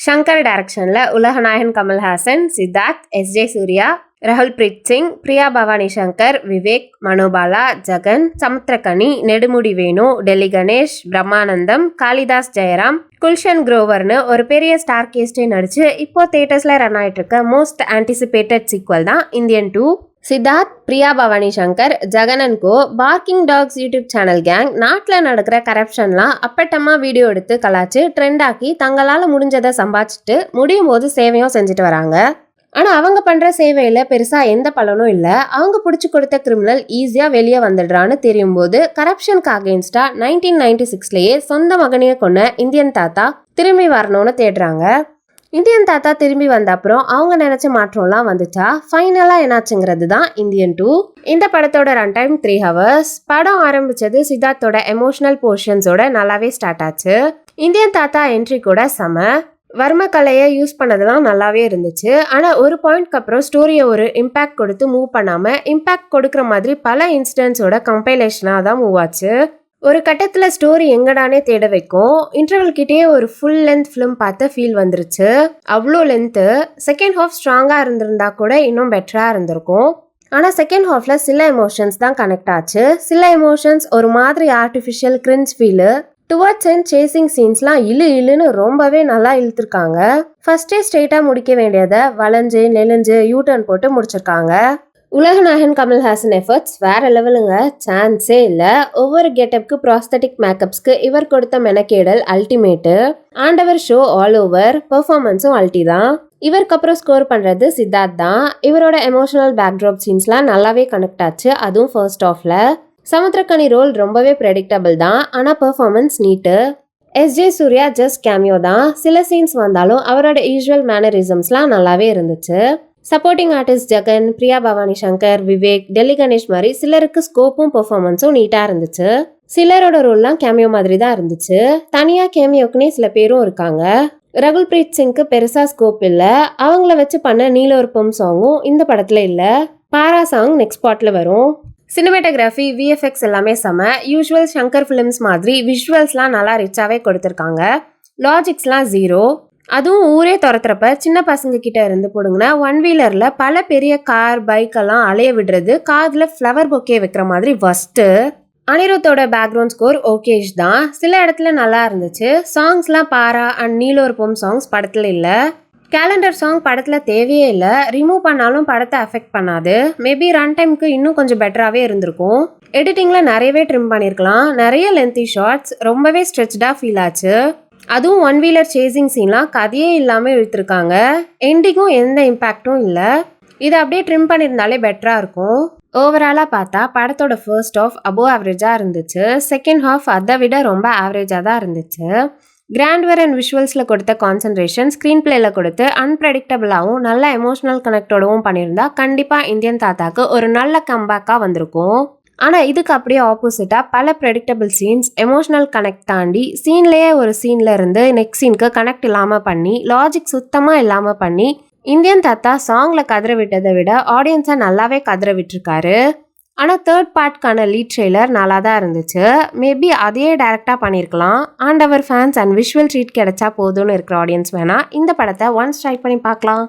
ஷங்கர் டைரக்ஷன்ல உலகநாயகன் கமல்ஹாசன், சித்தார்த், எஸ்.ஜே. சூர்யா, ராகுல் பிரீத் சிங், பிரியா பவானி சங்கர், விவேக், மனோபாலா, ஜெகன், சமுத்திரகனி, நெடுமுடி வேணு, டெல்லி கணேஷ், பிரம்மானந்தம், காளிதாஸ் ஜெயராம், குல்ஷன் குரோவர்னு ஒரு பெரிய ஸ்டார் கேஸ்டே நடிச்சு இப்போ தியேட்டர்ஸ்ல ரன் ஆயிட்டு இருக்க மோஸ்ட் ஆன்டிசிபேட்டட் சீக்வல் தான் Indian 2. Siddharth, Priya Bhavani Shankar, Jagan and co parking talks YouTube channel gang நாட்டில் நடக்கிற கரப்ஷன்லாம் அப்பட்டமா வீடியோ எடுத்து கலாச்சு ட்ரெண்ட் ஆக்கி தங்களால் முடிஞ்சதை சம்பாதிச்சுட்டு முடியும் போது சேவையும் செஞ்சுட்டு வராங்க. ஆனால் அவங்க பண்ணுற சேவையில் பெருசாக எந்த பலனும் இல்லை. அவங்க பிடிச்சி கொடுத்த கிரிமினல் ஈஸியாக வெளியே வந்துடுறான்னு தெரியும் போது கரப்ஷனுக்கு அகெயின்ஸ்டா 1996லேயே சொந்த மகனையே கொண்ட இந்தியன் தாத்தா திரும்பி வரணும்னு தேடுறாங்க. இந்தியன் தாத்தா திரும்பி வந்த அப்புறம் அவங்க நினைச்ச மாற்றம்லாம் வந்துச்சா? ஃபைனலாக என்னாச்சுங்கிறது தான் இந்தியன் 2. இந்த படத்தோட ரன் டைம் 3 hours. படம் ஆரம்பிச்சது சித்தார்த்தோட எமோஷனல் போர்ஷன்ஸோட நல்லாவே ஸ்டார்ட் ஆச்சு. இந்தியன் தாத்தா என்ட்ரி கூட செம. வர்ம கலையை யூஸ் பண்ணதெல்லாம் நல்லாவே இருந்துச்சு. ஆனால் ஒரு பாயிண்ட்க்கு அப்புறம் ஸ்டோரியை ஒரு இம்பேக்ட் கொடுத்து மூவ் பண்ணாமல் இம்பேக்ட் கொடுக்குற மாதிரி பல இன்சிடென்ட்ஸோட கம்பைலேஷனாக தான் மூவ் ஆச்சு. ஒரு கட்டத்தில் ஸ்டோரி எங்கடானே தேட வைக்கும். இன்டர்வல் கிட்டே ஒரு ஃபுல் லென்த் ஃபிலிம் பார்த்த ஃபீல் வந்துருச்சு. அவ்வளோ லென்த்து. செகண்ட் ஹாஃப் ஸ்ட்ராங்காக இருந்திருந்தா கூட இன்னும் பெட்டராக இருந்திருக்கும். ஆனால் செகண்ட் ஹாஃபில் சில எமோஷன்ஸ் தான் கனெக்ட் ஆச்சு. சில எமோஷன்ஸ் ஒரு மாதிரி artificial cringe feel. Towards and chasing சீன்ஸ்லாம் இழுன்னு ரொம்பவே நல்லா இழுத்துருக்காங்க. ஃபர்ஸ்டே ஸ்ட்ரெயிட்டாக முடிக்க வேண்டியதை வளைஞ்சு நெளிஞ்சு யூட்டர்ன் போட்டு முடிச்சிருக்காங்க. உலகநாயகன் கமல்ஹாசன் எஃபர்ட்ஸ் வேற லெவலுங்க, சான்ஸே இல்லை. ஒவ்வொரு கெட்டப்க்கு ப்ராஸ்தட்டிக் மேக்கப்ஸ்க்கு இவர் கொடுத்த மெனக்கேடல் அல்டிமேட்டு. ஆண்டவர் ஷோ ஆல் ஓவர். பெர்ஃபார்மன்ஸும் அல்டி தான். இவருக்கு அப்புறம் ஸ்கோர் பண்ணுறது சித்தார்த் தான். இவரோட எமோஷனல் பேக்ட்ராப் சீன்ஸ்லாம் நல்லாவே கனெக்ட் ஆச்சு, அதுவும் ஃபர்ஸ்ட் ஆஃப்ல. சமுத்திரகனி ரோல் ரொம்பவே ப்ரெடிக்டபிள் தான், ஆனால் பெர்ஃபார்மன்ஸ் நீட்டு. எஸ்.ஜே. சூர்யா ஜஸ்ட் கேமியோ தான். சில சீன்ஸ் வந்தாலும் அவரோட யூஸ்வல் மேனரிசம்ஸ்லாம் நல்லாவே இருந்துச்சு. சப்போர்ட்டிங் ஆர்டிஸ்ட் ஜெகன், பிரியா பவானி சங்கர், விவேக், டெல்லி கணேஷ் மாதிரி சிலருக்கு ஸ்கோப்பும் பெர்ஃபார்மன்ஸும் நீட்டாக இருந்துச்சு. சிலரோட ரோல்லாம் கேமியோ மாதிரி தான் இருந்துச்சு. தனியாக கேமியோக்குனே சில பேரும் இருக்காங்க. ராகுல் பிரீத் சிங்க்கு பெருசாக ஸ்கோப் இல்லை. அவங்கள வச்சு பண்ண நீலோர்பம் சாங்கும் இந்த படத்தில் இல்லை. பாரா சாங் நெக்ஸ்ட் பார்ட்டில் வரும். சினிமேட்டோகிராஃபி, விஎஃப்எக்ஸ் எல்லாமே செம. யூஸ்வல் ஷங்கர் ஃபிலிம்ஸ் மாதிரி விஷுவல்ஸ்லாம் நல்லா ரிச்சாகவே கொடுத்துருக்காங்க. லாஜிக்ஸ்லாம் ஜீரோ. அதுவும் ஊரே துரத்துறப்ப சின்ன பசங்க கிட்ட இருந்து போடுங்கன்னா 1 வீலரில் பல பெரிய கார் பைக்கெல்லாம் அலைய விடுறது, காதில் ஃப்ளவர் பொக்கே வைக்கிற மாதிரி ஃபஸ்ட்டு. அனிருத்தோட பேக்ரவுண்ட் ஸ்கோர் ஓகேஷ் தான். சில இடத்துல நல்லா இருந்துச்சு. சாங்ஸ்லாம் பாரா அண்ட் நீலோர்பம் சாங்ஸ் படத்தில் இல்லை. கேலண்டர் சாங் படத்தில் தேவையே இல்லை. ரிமூவ் பண்ணாலும் படத்தை அஃபெக்ட் பண்ணாது. மேபி ரன் டைமுக்கு இன்னும் கொஞ்சம் பெட்டராகவே இருந்திருக்கும். எடிட்டிங்கில் நிறையவே ட்ரிம் பண்ணியிருக்கலாம். நிறைய லென்த்தி ஷார்ட்ஸ், ரொம்பவே ஸ்ட்ரெச்டாக ஃபீல் ஆச்சு. அதுவும் 1 வீலர் சேசிங் சீன்லாம் கதையே இல்லாமல் இழுத்துருக்காங்க. எண்டிங்கும் எந்த இம்பேக்டும் இல்லை. இதை அப்படியே ட்ரிம் பண்ணியிருந்தாலே பெட்டராக இருக்கும். ஓவராலாக பார்த்தா படத்தோட ஃபர்ஸ்ட் ஹாஃப் அபோவ் ஆவரேஜாக இருந்துச்சு. செகண்ட் ஹாஃப் அதை விட ரொம்ப ஆவரேஜாக தான் இருந்துச்சு. கிராண்ட்வர் அண்ட் விஷுவல்ஸில் கொடுத்த கான்சன்ட்ரேஷன் ஸ்க்ரீன் பிளேயில் கொடுத்து அன்பிரடிக்டபிளாகவும் நல்ல எமோஷனல் கனெக்டோடவும் பண்ணியிருந்தா கண்டிப்பாக இந்தியன் தாத்தாக்கு ஒரு நல்ல கம்பேக்காக வந்திருக்கும். ஆனால் இதுக்கு அப்படியே ஆப்போசிட்டாக பல ப்ரெடிக்டபிள் சீன்ஸ், எமோஷனல் கனெக்ட் தாண்டி சீன்லேயே ஒரு சீனில் இருந்து நெக்ஸ்ட் சீனுக்கு கனெக்ட் இல்லாமல் பண்ணி, லாஜிக் சுத்தமாக இல்லாமல் பண்ணி, இந்தியன் தாத்தா சாங்கில் கதற விட்டதை விட ஆடியன்ஸை நல்லாவே கதற விட்டுருக்காரு. ஆனால் தேர்ட் பார்ட்கான லீட் ட்ரெய்லர் நல்லா தான் இருந்துச்சு. மேபி அதையே டைரக்டாக பண்ணியிருக்கலாம். ஆண்டவர் ஃபேன்ஸ் அண்ட் விஷுவல் ட்ரீட் கிடைச்சா போதும்னு இருக்கிற ஆடியன்ஸ் வேணால் இந்த படத்தை ஒன்ஸ் ட்ரை பண்ணி பார்க்கலாம்.